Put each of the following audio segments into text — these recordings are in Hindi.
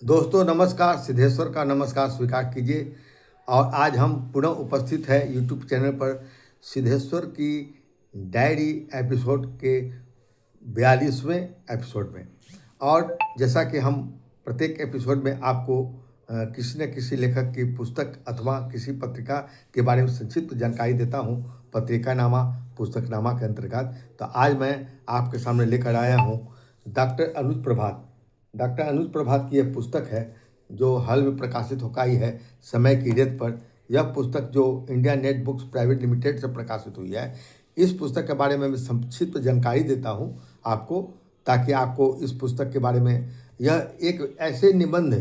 दोस्तों नमस्कार, सिद्धेश्वर का नमस्कार स्वीकार कीजिए। और आज हम पुनः उपस्थित हैं यूट्यूब चैनल पर सिद्धेश्वर की डायरी एपिसोड के 42वें एपिसोड में। और जैसा कि हम प्रत्येक एपिसोड में आपको किसी न किसी लेखक की पुस्तक अथवा किसी पत्रिका के बारे में संक्षिप्त जानकारी देता हूं, पत्रिका नामा पुस्तकनामा के अंतर्गत। तो आज मैं आपके सामने लेकर आया हूं डॉक्टर अनुज प्रभात। डॉक्टर अनुज प्रभात की यह पुस्तक है जो हाल में प्रकाशित होकर आई है, समय की रेत पर। यह पुस्तक जो India net books private limited से प्रकाशित हुई है, इस पुस्तक के बारे में मैं संक्षिप्त जानकारी देता हूं आपको, ताकि आपको इस पुस्तक के बारे में, यह एक ऐसे निबंध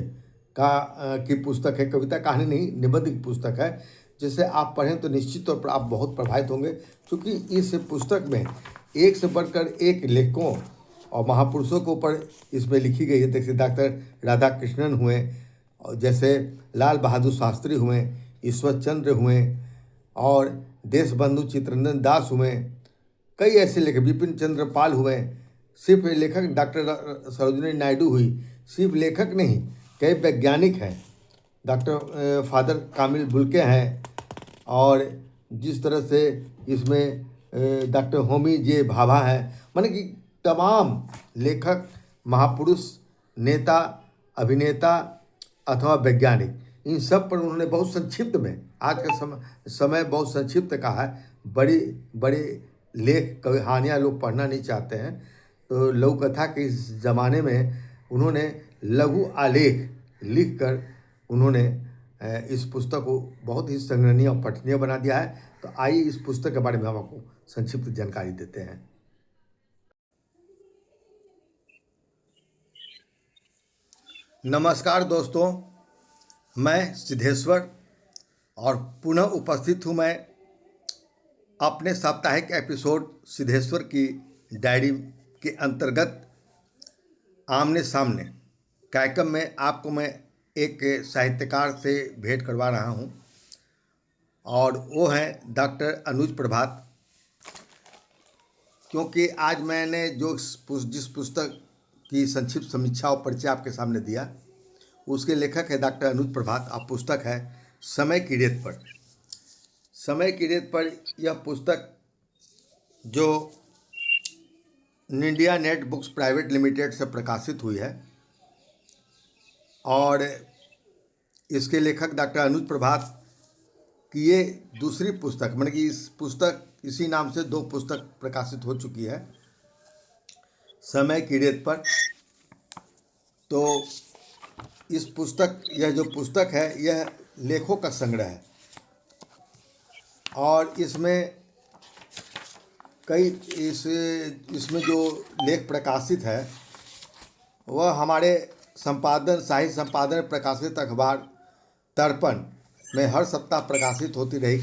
की पुस्तक है, कविता कहानी नहीं, निबंध की पुस्तक है, जिसे आप पढ़ें तो निश्चित तौर पर आप बहुत प्रभावित होंगे। क्योंकि इस पुस्तक में एक से बढ़कर एक लेखकों और महापुरुषों के ऊपर इसमें लिखी गई है। जैसे डॉक्टर राधा कृष्णन हुए, और जैसे लाल बहादुर शास्त्री हुए, ईश्वर चंद्र हुए, और देशबंधु चित्तरंजन दास हुए, कई ऐसे लेखक, विपिन चंद्र पाल हुए। सिर्फ लेखक डॉक्टर सरोजिनी नायडू हुई, सिर्फ लेखक नहीं, कई वैज्ञानिक हैं, डॉक्टर फादर कामिल बुल्के हैं, और जिस तरह से इसमें डॉक्टर होमी जे भाभा हैं, माने कि तमाम लेखक, महापुरुष, नेता, अभिनेता अथवा वैज्ञानिक, इन सब पर उन्होंने बहुत संक्षिप्त में, आज का समय बहुत संक्षिप्त का है। बड़ी बड़ी लेख कहानियाँ लोग पढ़ना नहीं चाहते हैं, तो लघु कथा के इस ज़माने में उन्होंने लघु आलेख लिखकर उन्होंने इस पुस्तक को बहुत ही संग्रहणीय और पठनीय बना दिया है। तो आइए इस पुस्तक के बारे में हम आपको संक्षिप्त जानकारी देते हैं। नमस्कार दोस्तों, मैं सिद्धेश्वर और पुनः उपस्थित हूँ मैं अपने साप्ताहिक एपिसोड सिद्धेश्वर की डायरी के अंतर्गत आमने सामने कार्यक्रम में आपको मैं एक साहित्यकार से भेंट करवा रहा हूँ, और वो हैं डॉक्टर अनुज प्रभात। क्योंकि आज मैंने जिस पुस्तक की संक्षिप्त समीक्षा और परिचय आपके सामने दिया, उसके लेखक है डॉक्टर अनुज प्रभात। अब पुस्तक है समय की रेत पर। समय की रेत पर यह पुस्तक जो India net books private limited से प्रकाशित हुई है, और इसके लेखक डॉक्टर अनुज प्रभात की ये दूसरी पुस्तक, मतलब कि इस पुस्तक इसी नाम से 2 पुस्तक प्रकाशित हो चुकी है, समय की रेत पर। तो इस पुस्तक, यह जो पुस्तक है, यह लेखों का संग्रह है, और इसमें कई इसमें जो लेख प्रकाशित है वह हमारे साहित्य संपादन प्रकाशित अखबार दर्पण में हर सप्ताह प्रकाशित होती रही,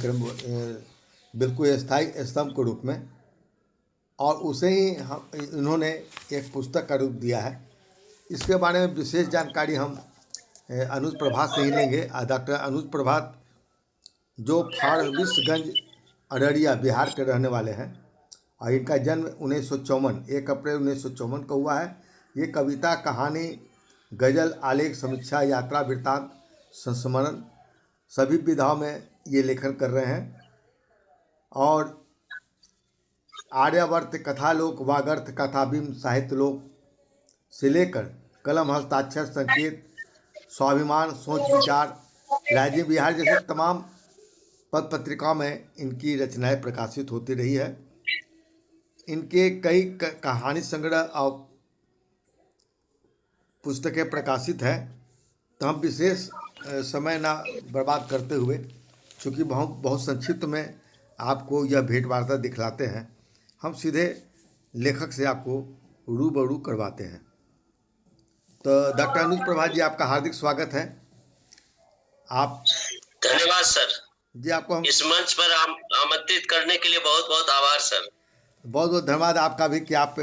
बिल्कुल स्थायी स्तंभ के रूप में। और उसे ही इन्होंने एक पुस्तक का रूप दिया है। इसके बारे में विशेष जानकारी हम अनुज प्रभात से ही लेंगे। डॉक्टर अनुज प्रभात जो फारबिसगंज अररिया बिहार के रहने वाले हैं, और इनका जन्म 1954 1 अप्रैल 1954 को हुआ है। ये कविता, कहानी, गज़ल, आलेख, समीक्षा, यात्रा वृत्तांत, संस्मरण सभी विधाओं में ये लेखन कर रहे हैं। और आर्यावर्त, कथालोक, वागर्थ, कथाबिंब, साहित्यलोक से लेकर कलम, हस्ताक्षर, संकेत, स्वाभिमान, सोच विचार, राजीव बिहार जैसे तमाम पत्र पत्रिकाओं में इनकी रचनाएं प्रकाशित होती रही है। इनके कई कहानी संग्रह और पुस्तकें प्रकाशित हैं। तो हम विशेष समय ना बर्बाद करते हुए, चूँकि बहुत संक्षिप्त में आपको यह भेंट वार्ता दिखलाते हैं, हम सीधे लेखक से आपको रूबरू करवाते हैं। तो डॉक्टर अनुज प्रभात जी, आपका हार्दिक स्वागत है। आप धन्यवाद सर जी, आपको हम इस मंच पर आमंत्रित करने के लिए बहुत बहुत आभार सर। बहुत बहुत धन्यवाद आपका भी कि आप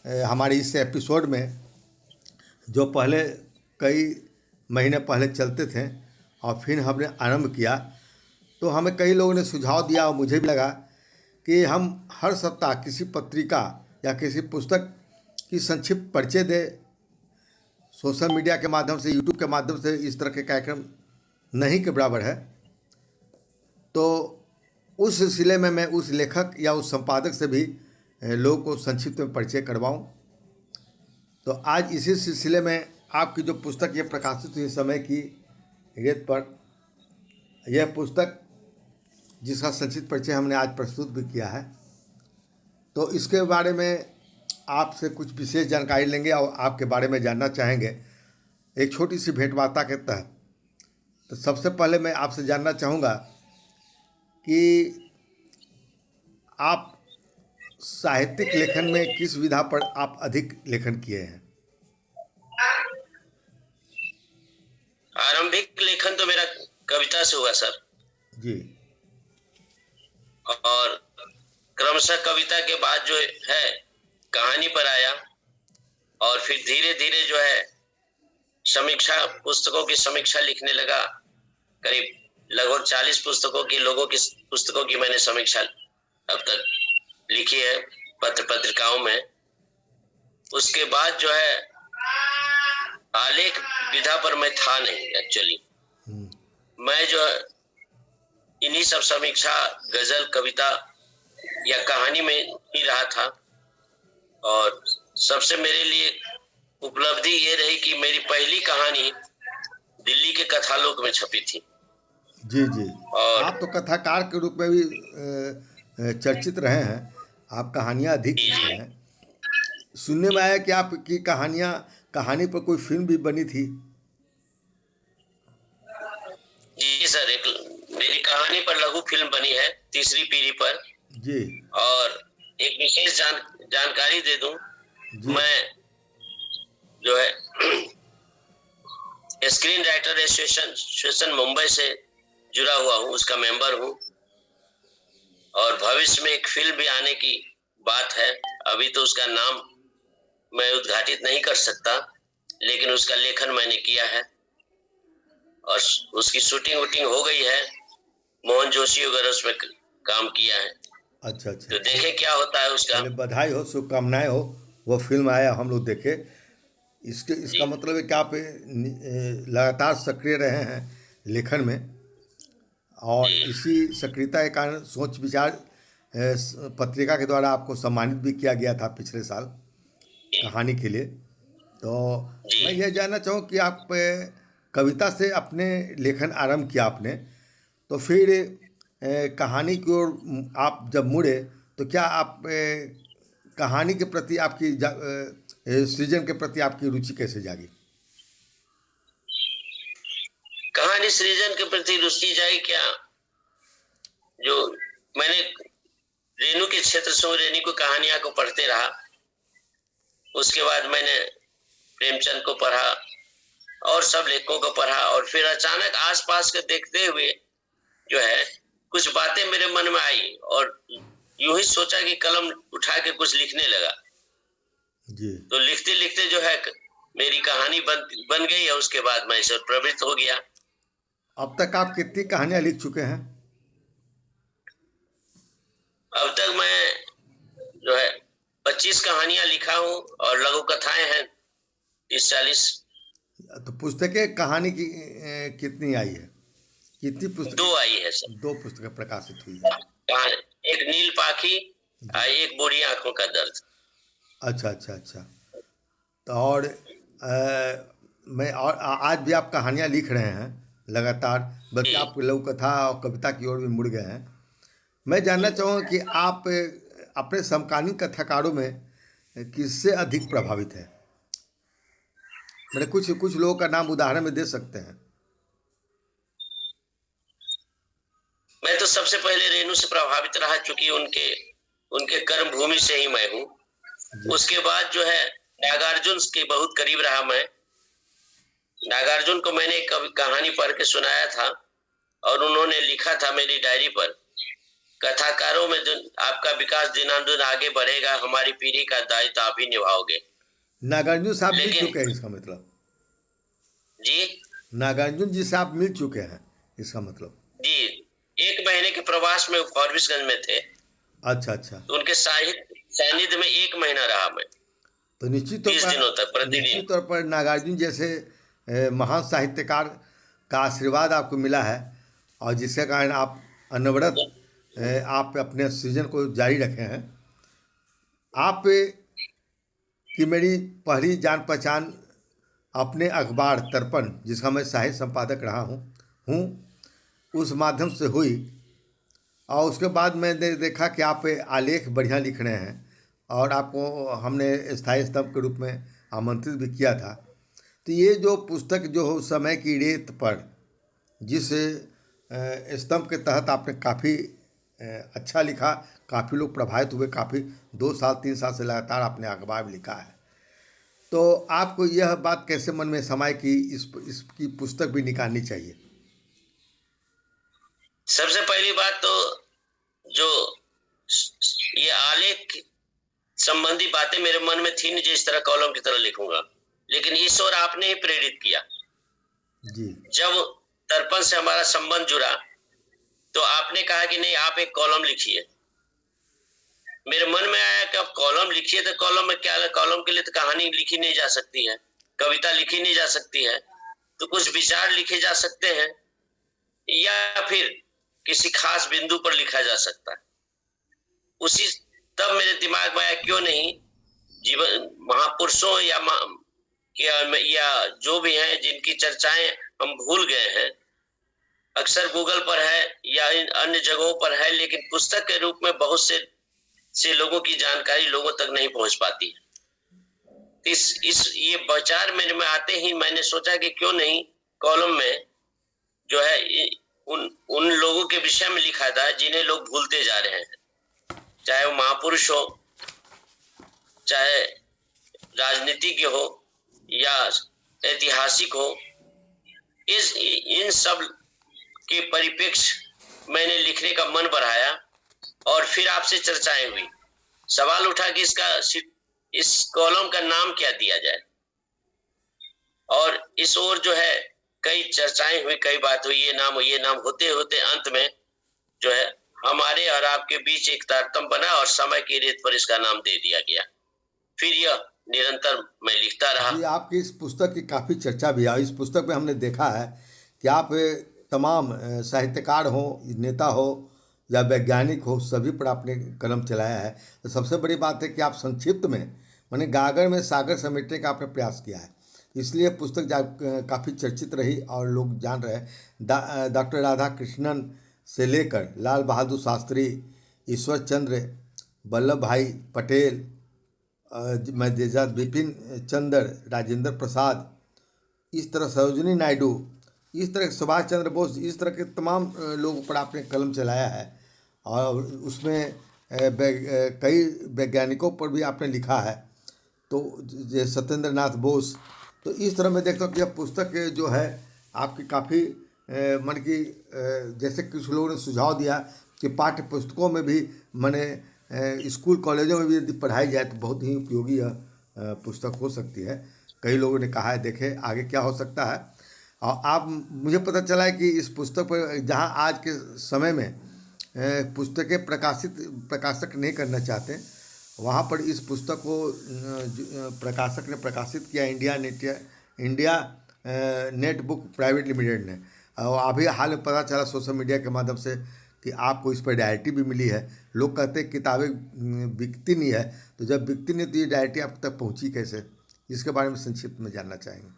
हमारे इस एपिसोड में, जो पहले कई महीने पहले चलते थे और फिर हमने आरंभ किया, तो हमें कई लोगों ने सुझाव दिया और मुझे भी लगा कि हम हर सप्ताह किसी पत्रिका या किसी पुस्तक की संक्षिप्त परिचय दें, सोशल मीडिया के माध्यम से, यूट्यूब के माध्यम से इस तरह के कार्यक्रम नहीं के बराबर है। तो उस सिलसिले में मैं उस लेखक या उस संपादक से भी लोगों को संक्षिप्त में परिचय करवाऊं। तो आज इसी सिलसिले में आपकी जो पुस्तक ये प्रकाशित हुई समय की रेत पर, यह पुस्तक जिसका संक्षिप्त परिचय हमने आज प्रस्तुत भी किया है, तो इसके बारे में आपसे कुछ विशेष जानकारी लेंगे और आपके बारे में जानना चाहेंगे एक छोटी सी भेंटवार्ता के तहत। तो सबसे पहले मैं आपसे जानना चाहूँगा कि आप साहित्यिक लेखन में किस विधा पर आप अधिक लेखन किए हैं? आरंभिक लेखन तो मेरा कविता से हुआ सर जी, और क्रमशः कविता के बाद जो है कहानी पर आया, और फिर धीरे धीरे जो है समीक्षा, पुस्तकों की समीक्षा लिखने लगा। करीब लगभग 40 पुस्तकों की, लोगों की पुस्तकों की मैंने समीक्षा अब तक लिखी है पत्र पत्रिकाओं में। उसके बाद जो है आलेख विधा पर मैं था नहीं एक्चुअली। मैं जो है इन्हीं सब समीक्षा, गजल, कविता या कहानी में ही रहा था। और सबसे मेरे लिए उपलब्धि ये रही कि मेरी पहली कहानी दिल्ली के कथालोक में छपी थी। जी जी। और आप तो कथाकार के रूप में भी चर्चित रहे हैं, आप कहानियाँ अधिक लिखे हैं। सुनने में आया कि आपकी कहानी पर कोई फिल्म भी बनी थी। जी सर, एक मेरी कहानी पर लघु फिल्म बनी है, तीसरी पीढ़ी पर जी। और एक विशेष जानकारी दे दूं, मैं जो है स्क्रीन राइटर एसोसिएशन मुंबई से जुड़ा हुआ हूँ, उसका मेंबर हूँ। और भविष्य में एक फिल्म भी आने की बात है। अभी तो उसका नाम मैं उद्घाटित नहीं कर सकता, लेकिन उसका लेखन मैंने किया है और उसकी शूटिंग वूटिंग हो गई है। मोहन जोशी वगैरह उसमें काम किया है। अच्छा अच्छा। तो देखे क्या होता है उसका। बधाई हो, शुभकामनाएं हो। वो फिल्म आया, हम लोग देखे। इसका मतलब है कि आप लगातार सक्रिय रहे हैं लेखन में, और इसी सक्रियता के कारण सोच विचार पत्रिका के द्वारा आपको सम्मानित भी किया गया था पिछले साल कहानी के लिए। तो मैं यह जानना चाहूँ कि आप कविता से अपने लेखन आरंभ किया आपने, तो फिर कहानी की ओर आप जब मुड़े तो क्या आप कहानी के प्रति आपकी सृजन के प्रति आपकी रुचि कैसे जागी? कहानी सृजन के प्रति रुचि जागी क्या, जो मैंने रेणु के क्षेत्र से रेणु को कहानियां को पढ़ते रहा। उसके बाद मैंने प्रेमचंद को पढ़ा और सब लेखकों को पढ़ा, और फिर अचानक आसपास के देखते हुए जो है कुछ बातें मेरे मन में आई और यूं ही सोचा कि कलम उठा के कुछ लिखने लगा जी। तो लिखते लिखते जो है मेरी कहानी बन गई है। उसके बाद मैं इसे प्रवृत्त हो गया। अब तक आप कितनी कहानियां लिख चुके हैं? अब तक मैं जो है 25 कहानियां लिखा हूँ और लघु कथाएं हैं 30-40। तो पुस्तकें कहानी की कितनी आई है? कितनी पुस्तक? 2 आई है सर। 2 पुस्तकें प्रकाशित हुई है। एक नील पाखी, एक बूढ़ी आंखों का दर्द। अच्छा अच्छा अच्छा। तो और मैं और आज भी आप कहानियां लिख रहे हैं लगातार, बल्कि आप लघु कथा और कविता की ओर भी मुड़ गए हैं। मैं जानना चाहूँगा कि आप अपने समकालीन कथाकारों में किससे अधिक प्रभावित हैं? मैंने कुछ लोगों का नाम उदाहरण में दे सकते हैं। मैं तो सबसे पहले रेणु से प्रभावित रहा, चूंकि उनके कर्म भूमि से ही मैं हूँ। उसके बाद जो है नागार्जुन के बहुत करीब रहा मैं। नागार्जुन को मैंने एक कहानी पढ़ के सुनाया था और उन्होंने लिखा था मेरी डायरी पर, कथाकारों में आपका विकास दिनानुदिन आगे बढ़ेगा, हमारी पीढ़ी का दायित्व आप ही निभाओगे। नागार्जुन साहब मिल चुके हैं, इसका मतलब? जी, नागार्जुन जी से आप मिल चुके हैं, इसका मतलब? जी, 1 महीने के प्रवास में फॉरबिसगंज में थे। अच्छा अच्छा। तो उनके सानिध्य में 1 महीना रहा मैं। तो 20 दिनों तक प्रतिदिन। निश्चित तौर पर नागार्जुन जैसे महान साहित्यकार का आशीर्वाद आपको मिला है, और जिसके कारण आप अनवरत आप अपने सृजन को जारी रखे हैं। आप की मेरी पहली जान पहचान अपने अखबार दर्पण, जिसका मैं साहित्य संपादक रहा हूँ, उस माध्यम से हुई, और उसके बाद मैंने देखा कि आप आलेख बढ़िया लिख रहे हैं, और आपको हमने स्थायी स्तंभ के रूप में आमंत्रित भी किया था। तो ये जो पुस्तक जो हो समय की रेत पर, जिस स्तंभ के तहत आपने काफ़ी अच्छा लिखा, काफ़ी लोग प्रभावित हुए, काफ़ी 2 साल 3 साल से लगातार आपने अखबार में लिखा है। तो आपको यह बात कैसे मन में समाई कि इसकी पुस्तक भी निकालनी चाहिए? सबसे पहली बात तो जो ये आलेख संबंधी बातें मेरे मन में थी नहीं, जो इस तरह कॉलम की तरह लिखूंगा, लेकिन ईश्वर आपने ही प्रेरित किया। जी। जब दर्पण से हमारा संबंध जुड़ा तो आपने कहा कि नहीं, आप एक कॉलम लिखिए। मेरे मन में आया कि अब कॉलम लिखिए, तो कॉलम में क्या, कॉलम के लिए तो कहानी लिखी नहीं जा सकती है, कविता लिखी नहीं जा सकती है, तो कुछ विचार लिखे जा सकते हैं, या फिर किसी खास बिंदु पर लिखा जा सकता है। उसी तब मेरे दिमाग में आया, क्यों नहीं जीवन महापुरुषों या जो भी हैं जिनकी चर्चाएं हम भूल गए हैं, अक्सर गूगल पर है या इन अन्य जगहों पर है, लेकिन पुस्तक के रूप में बहुत से लोगों की जानकारी लोगों तक नहीं पहुंच पाती है। ये विचार मेरे में आते ही मैंने सोचा कि क्यों नहीं कॉलम में जो है उन लोगों के विषय में लिखा था जिन्हें लोग भूलते जा रहे हैं, चाहे वो महापुरुष हो, चाहे राजनीतिज्ञ हो या ऐतिहासिक हो। इन सब के परिप्रेक्ष्य मैंने लिखने का मन बढ़ाया, और फिर आपसे चर्चाएं हुई। सवाल उठा कि इस कॉलम का नाम क्या दिया जाए, और इस ओर जो है कई चर्चाएं हुई, कई बात हुई, ये नाम होते होते अंत में जो है हमारे और आपके बीच एक तारतम्य बना, और समय की रेत पर इसका नाम दे दिया गया। फिर यह निरंतर मैं लिखता रहा। जी, आपकी इस पुस्तक की काफ़ी चर्चा भी है। इस पुस्तक में हमने देखा है कि आप तमाम साहित्यकार हो, नेता हो या वैज्ञानिक हो, सभी पर आपने कलम चलाया है। तो सबसे बड़ी बात है कि आप संक्षिप्त में, माने गागर में सागर समेटने का आपने प्रयास किया है, इसलिए पुस्तक काफ़ी चर्चित रही और लोग जान रहे हैं। डॉक्टर राधा कृष्णन से लेकर लाल बहादुर शास्त्री, ईश्वर चंद्र, वल्लभ भाई पटेल, मेजर बिपिन चंद्र, राजेंद्र प्रसाद, इस तरह सरोजिनी नायडू, इस तरह सुभाष चंद्र बोस, इस तरह के तमाम लोगों पर आपने कलम चलाया है, और उसमें कई वैज्ञानिकों पर भी आपने लिखा है, तो जैसे सत्येंद्र नाथ बोस। तो इस तरह मैं देखता हूँ कि यह पुस्तक जो है आपकी काफ़ी मन की, जैसे कुछ लोगों ने सुझाव दिया कि पाठ्य पुस्तकों में भी, मैंने स्कूल कॉलेजों में भी यदि पढ़ाई जाए तो बहुत ही उपयोगी यह पुस्तक हो सकती है। कई लोगों ने कहा है, देखें आगे क्या हो सकता है। और आप, मुझे पता चला है कि इस पुस्तक पर, जहां आज के समय में पुस्तकें प्रकाशक नहीं करना चाहते, वहां पर इस पुस्तक को प्रकाशक ने प्रकाशित किया, India net book private limited ने। और अभी हाल में पता चला सोशल मीडिया के माध्यम से कि आपको इस पर डायरेक्टरी भी मिली है। लोग कहते हैं किताबें बिकती नहीं है, तो जब बिकती नहीं तो ये डायरेक्टरी आप तक पहुंची कैसे, इसके बारे में संक्षिप्त में जानना चाहेंगे।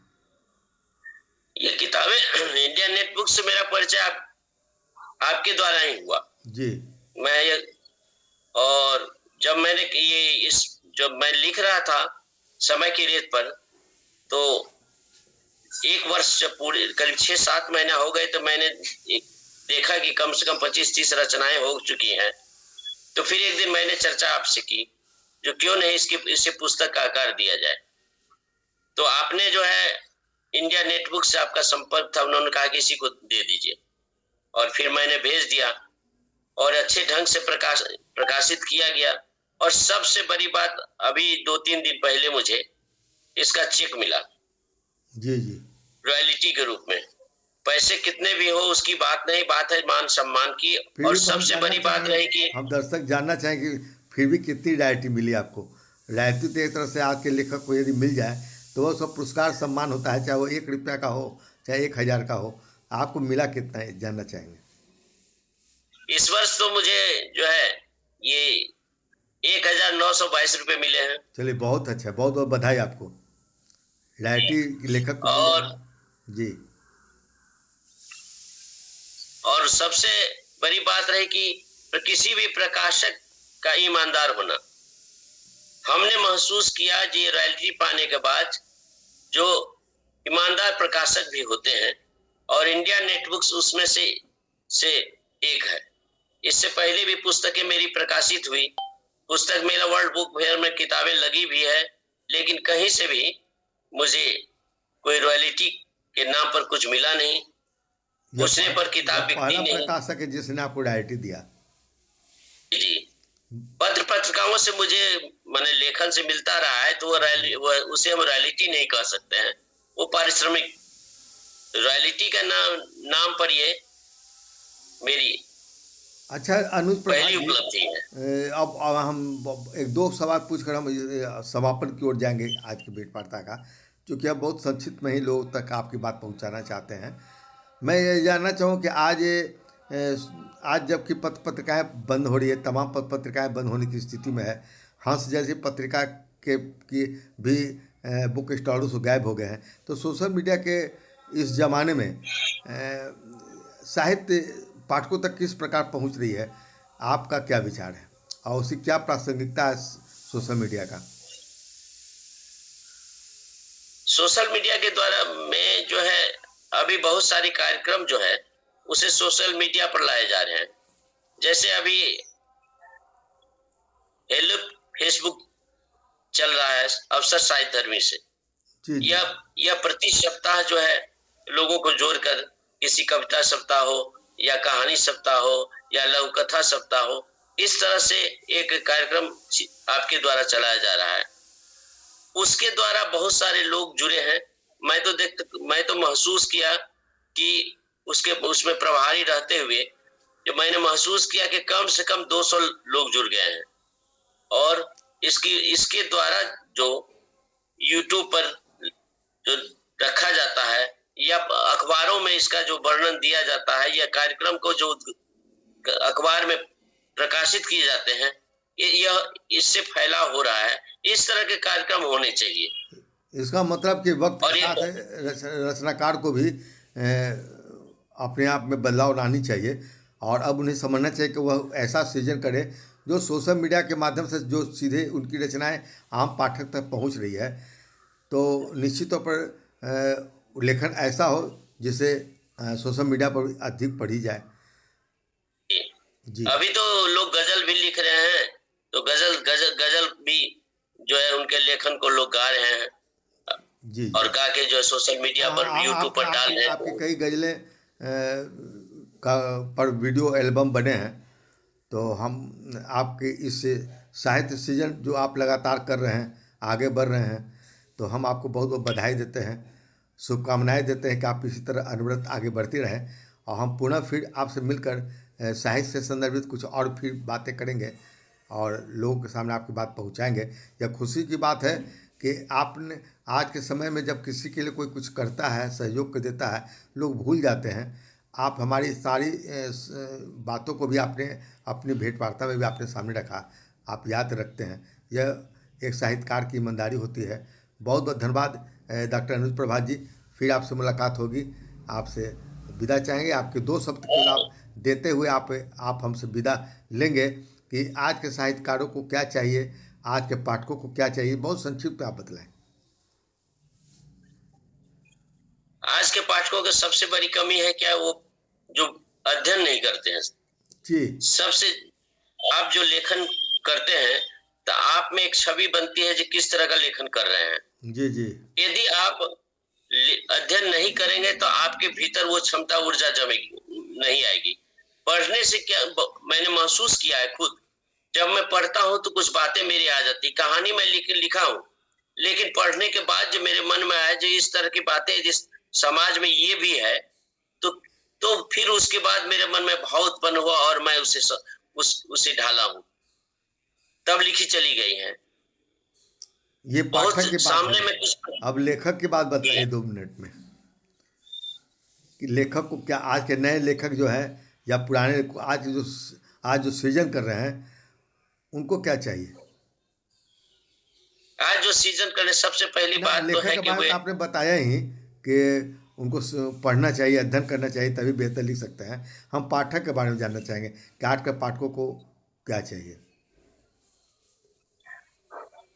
ये किताबें इंडिया नेट बुक से मेरा परिचय आपके द्वारा ही हुआ जी। और जब मैंने जब मैं लिख रहा था समय की रेत पर, तो एक वर्ष जब पूरे करीब 6-7 महीना हो गए, तो मैंने देखा कि कम से कम 25-30 रचनाएं हो चुकी हैं। तो फिर एक दिन मैंने चर्चा आपसे की, जो क्यों नहीं इसे पुस्तक का आकार दिया जाए। तो आपने जो है इंडिया नेटबुक से आपका संपर्क था, उन्होंने कहा कि इसी को दे दीजिए, और फिर मैंने भेज दिया और अच्छे ढंग से प्रकाशित किया गया। और सबसे बड़ी बात, अभी 2-3 दिन पहले मुझे इसका चेक मिला। जी जी। रॉयल्टी के रूप में। पैसे कितने भी हो उसकी बात नहीं, बात है मान सम्मान की। और सबसे बड़ी बात रही कि हम दर्शक जानना चाहेंगे फिर भी कितनी रॉयल्टी मिली आपको, रॉयल्टी तो एक तरह से आज के लेखक को यदि मिल जाए तो वो सब पुरस्कार सम्मान होता है, चाहे वो 1 रुपया का हो चाहे 1,000 का हो। आपको मिला कितना है जानना चाहेंगे? इस वर्ष तो मुझे जो है ये 1,922 रुपये मिले हैं। चलिए बहुत अच्छा, बहुत बहुत बधाई आपको। रॉयल्टी लेखक को और मिलेगा जी। और सबसे बड़ी बात रही कि किसी भी प्रकाशक का ईमानदार होना। हमने महसूस किया कि ये रॉयल्टी पाने के बाद जो ईमानदार प्रकाशक भी होते हैं, और इंडिया नेटबुक्स उसमें से एक है। इससे पहले भी पुस्तकें मेरी प्रकाशित हुई, पुस्तक मेरा वर्ल्ड बुक फेयर में किताबें लगी भी है, लेकिन कहीं से भी मुझे कोई रॉयल्टी के नाम पर कुछ मिला नहीं। पूछने पर किताब बिकती पहला नहीं। प्रकाशक है जिसने आपको रॉयल्टी दिया। जी, पत्र पत्रिकाओं से मुझे मैंने लेखन से मिलता रहा है, तो वो उसे हम रॉयल्टी नहीं कह सकते हैं, वो पारिश्रमिक। रॉयल्टी का नाम पर ये मेरी अच्छा अनुज प्रभा पहली जी, उपलब्धि है। अब हम एक दो सवाल पूछकर हम समापन की ओर जाएंगे आज की भेंट वार्ता का, क्योंकि अब बहुत संक्षिप्त में ही लोगों तक आपकी बात पहुंचाना चाहते हैं। मैं ये जानना चाहूँ कि आज जबकि पत्र पत्रिकाएँ बंद हो रही है, तमाम पत्र पत्रिकाएँ बंद होने की स्थिति में है, हंस जैसी पत्रिका के की भी बुक स्टॉलों से गायब हो गए हैं, तो सोशल मीडिया के इस ज़माने में साहित्य पाठकों तक किस प्रकार पहुंच रही है, आपका क्या विचार है और उसकी क्या प्रासंगिकता है सोशल मीडिया का? सोशल मीडिया के द्वारा में जो है अभी बहुत सारे कार्यक्रम जो है उसे सोशल मीडिया पर लाए जा रहे हैं। जैसे अभी हेलो फेसबुक चल रहा है अवसर साहित्य धर्मी से। जी जी। यह प्रति सप्ताह जो है लोगों को जोड़कर किसी कविता सप्ताह हो या कहानी सप्ताह हो या लघु कथा सप्ताह हो, इस तरह से एक कार्यक्रम आपके द्वारा चलाया जा रहा है। उसके द्वारा बहुत सारे लोग जुड़े हैं। मैं तो महसूस किया कि उसमें प्रभारी रहते हुए जो मैंने महसूस किया कि कम से कम 200 लोग जुड़ गए हैं। और इसके द्वारा जो YouTube पर जो रखा जाता है या अखबारों में इसका जो वर्णन दिया जाता है या कार्यक्रम को जो अखबार में प्रकाशित किए जाते हैं, यह इससे फैलाव हो रहा है। इस तरह के कार्यक्रम होने चाहिए। इसका मतलब कि वक्त और के साथ रचनाकार को भी अपने आप में बदलाव लानी चाहिए और अब उन्हें समझना चाहिए कि वह ऐसा सृजन करे जो सोशल मीडिया के माध्यम से जो सीधे उनकी रचनाएं आम पाठक तक पहुंच रही है। तो निश्चित तौर पर लेखन ऐसा हो जिसे सोशल मीडिया पर अधिक पढ़ी जाए। जी। अभी तो लोग गजल भी लिख रहे हैं, तो गजल भी जो है उनके लेखन को लोग गा रहे हैं जी। और गा के जो सोशल मीडिया पर यूट्यूब पर डाल रहे हैं। आपकी कई गजलें पर वीडियो एल्बम बने हैं, तो हम आपके इस साहित्य सृजन जो आप लगातार कर रहे हैं, आगे बढ़ रहे हैं, तो हम आपको बहुत बहुत बधाई देते हैं, शुभकामनाएं देते हैं कि आप इसी तरह अनवरत आगे बढ़ती रहें। और हम पुनः फिर आपसे मिलकर साहित्य से संदर्भित कुछ और फिर बातें करेंगे और लोगों के सामने आपकी बात पहुंचाएंगे। यह खुशी की बात है कि आपने आज के समय में जब किसी के लिए कोई कुछ करता है, सहयोग कर देता है, लोग भूल जाते हैं। आप हमारी सारी बातों को भी आपने अपनी भेंट वार्ता में भी आपने सामने रखा, आप याद रखते हैं। यह एक साहित्यकार की ईमानदारी होती है। बहुत बहुत धन्यवाद डॉक्टर अनुज प्रभा जी। फिर आपसे मुलाकात होगी। आपसे विदा चाहेंगे, आपके 2 शब्द केवल आप देते हुए आप हमसे विदा लेंगे कि आज के साहित्यकारों को क्या चाहिए, आज के पाठकों को क्या चाहिए, बहुत संक्षिप्त आप बतलाएं। आज के पाठकों की सबसे बड़ी कमी है क्या, वो जो अध्ययन नहीं करते हैं जी। सबसे आप जो लेखन करते हैं तो आप में एक छवि बनती है जो किस तरह का लेखन कर रहे हैं जी जी। यदि आप अध्ययन नहीं करेंगे तो आपके भीतर वो क्षमता ऊर्जा जमेगी नहीं आएगी। पढ़ने से क्या मैंने महसूस किया है खुद, जब मैं पढ़ता हूं तो कुछ बातें मेरी आ जाती। कहानी में लिखा हूं, लेकिन पढ़ने के बाद जो मेरे मन में आया जो इस तरह की बातें जिस समाज में ये भी है, तो फिर उसके बाद मेरे मन में भाव उत्पन्न हुआ और मैं उसे ढाला हूं, तब लिखी चली गई है। ये बहुत पाठक की बात सामने है। में कुछ अब लेखक की बात बताइए 2 मिनट में कि लेखक को क्या, आज के नए लेखक जो है या पुराने, आज जो सृजन कर रहे हैं उनको क्या चाहिए? आज जो सीजन करे, सबसे पहली ना, बात तो लेखक है के कि बारे में वे तो आपने बताया ही कि उनको पढ़ना चाहिए, अध्ययन करना चाहिए, तभी बेहतर लिख सकते हैं। हम पाठक के बारे में जानना चाहेंगे कि आज के पाठकों को क्या चाहिए।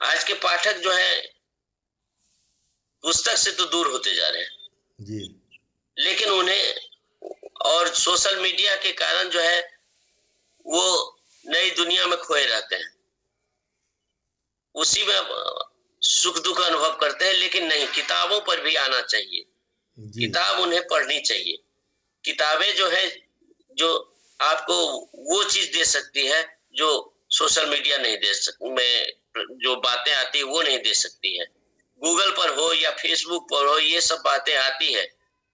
आज के पाठक जो है पुस्तक से तो दूर होते जा रहे हैं, जी लेकिन उन्हें और सोशल मीडिया के कारण जो है वो नई दुनिया में खोए रहते हैं, उसी में सुख दुख अनुभव करते हैं। लेकिन नहीं, किताबों पर भी आना चाहिए, जी किताब उन्हें पढ़नी चाहिए। किताबें जो है, जो आपको वो चीज दे सकती है जो सोशल मीडिया नहीं दे सकती, में जो बातें आती है वो नहीं दे सकती है। गूगल पर हो या फेसबुक पर हो, ये सब बातें आती है,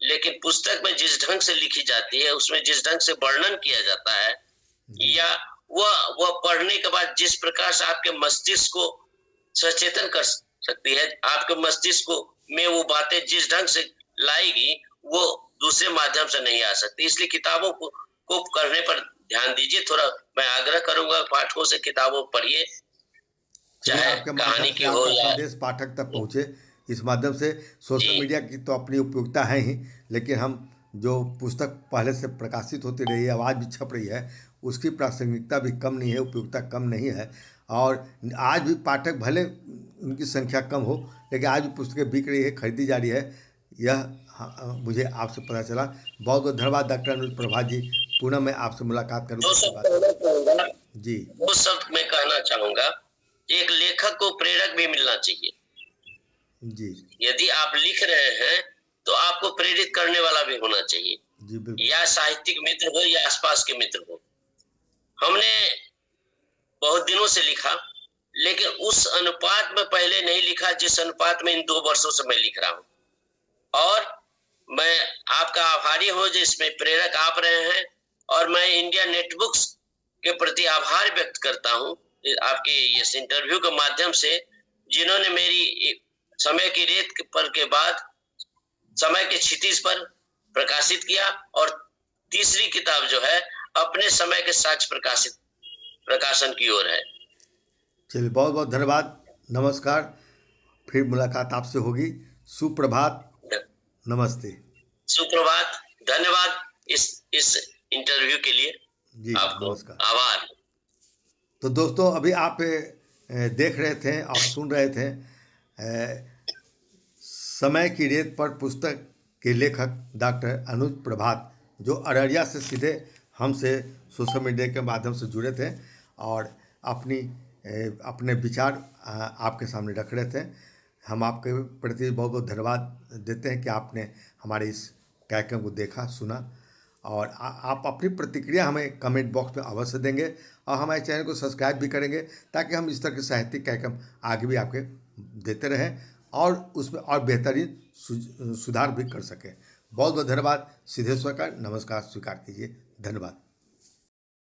लेकिन पुस्तक में जिस ढंग से लिखी जाती है, उसमें जिस ढंग से वर्णन किया जाता है, जी या वह पढ़ने के बाद जिस प्रकार से आपके मस्तिष्क को सचेतन कर सकती है, आपके मस्तिष्क को में वो बातें जिस ढंग से लाएगी, वो दूसरे माध्यम से नहीं आ सकती। इसलिए किताबों को करने पर ध्यान दीजिए। थोड़ा मैं आग्रह करूंगा पाठकों से, किताबों पढ़िए, चलिए, चाहे आपके कहानी माध्यम से की हो आपका या संदेश पाठक तक पहुँचे। इस माध्यम से सोशल जी। मीडिया की तो अपनी उपयोगिता है ही, लेकिन हम जो पुस्तक पहले से प्रकाशित होती रही है, आवाज़ भी छप रही है, उसकी प्रासंगिकता भी कम नहीं है, उपयोगिता कम नहीं है। और आज भी पाठक भले उनकी संख्या कम हो, लेकिन आज भी पुस्तकें बिक रही है, खरीदी जा रही है। यह मुझे आपसे पता चला। बहुत बहुत धन्यवाद डॉक्टर अनुज प्रभा जी। पुनः मैं आपसे मुलाकात करूँ, दो आपसे शब्द बात कहना करूँ। चाहूंगा, जी दो शब्द मैं कहना चाहूंगा। एक लेखक को प्रेरक भी मिलना चाहिए। जी यदि आप लिख रहे हैं तो आपको प्रेरित करने वाला भी होना चाहिए, जी बिल्कुल। या साहित्यिक मित्र हो या आसपास के मित्र हो। हमने बहुत दिनों से लिखा, लेकिन उस अनुपात में पहले नहीं लिखा जिस अनुपात में इन 2 वर्षों से मैं लिख रहा हूं। और मैं आपका आभारी हूं जिसमें प्रेरक आप रहे हैं, और मैं इंडिया नेटबुक्स के प्रति आभार व्यक्त करता हूं आपके इस इंटरव्यू के माध्यम से, जिन्होंने मेरी समय की रेत पर के बाद समय के क्षितिज पर प्रकाशित किया। और तीसरी किताब जो है अपने समय के साक्ष्य प्रकाशन की ओर है। चलिए, बहुत बहुत धन्यवाद। नमस्कार। फिर मुलाकात आपसे होगी। सुप्रभात। नमस्ते। सुप्रभात। धन्यवाद इस इंटरव्यू के लिए। जी आपको नमस्कार। आभार। तो दोस्तों, अभी आप देख रहे थे और सुन रहे थे समय की रेत पर पुस्तक के लेखक डॉक्टर अनुज प्रभात, जो अररिया से सीधे हमसे सोशल मीडिया के माध्यम से जुड़े थे और अपने विचार आपके सामने रख रहे थे। हम आपके प्रति बहुत बहुत धन्यवाद देते हैं कि आपने हमारे इस कार्यक्रम को देखा, सुना, और आप अपनी प्रतिक्रिया हमें कमेंट बॉक्स में अवश्य देंगे, और हमारे चैनल को सब्सक्राइब भी करेंगे, ताकि हम इस तरह के साहित्यिक कार्यक्रम आगे भी आपके देते रहें और उसमें और बेहतरीन सुधार भी कर सकें। बहुत बहुत धन्यवाद। सिद्धेश्वर का नमस्कार स्वीकार कीजिए। धन्यवाद।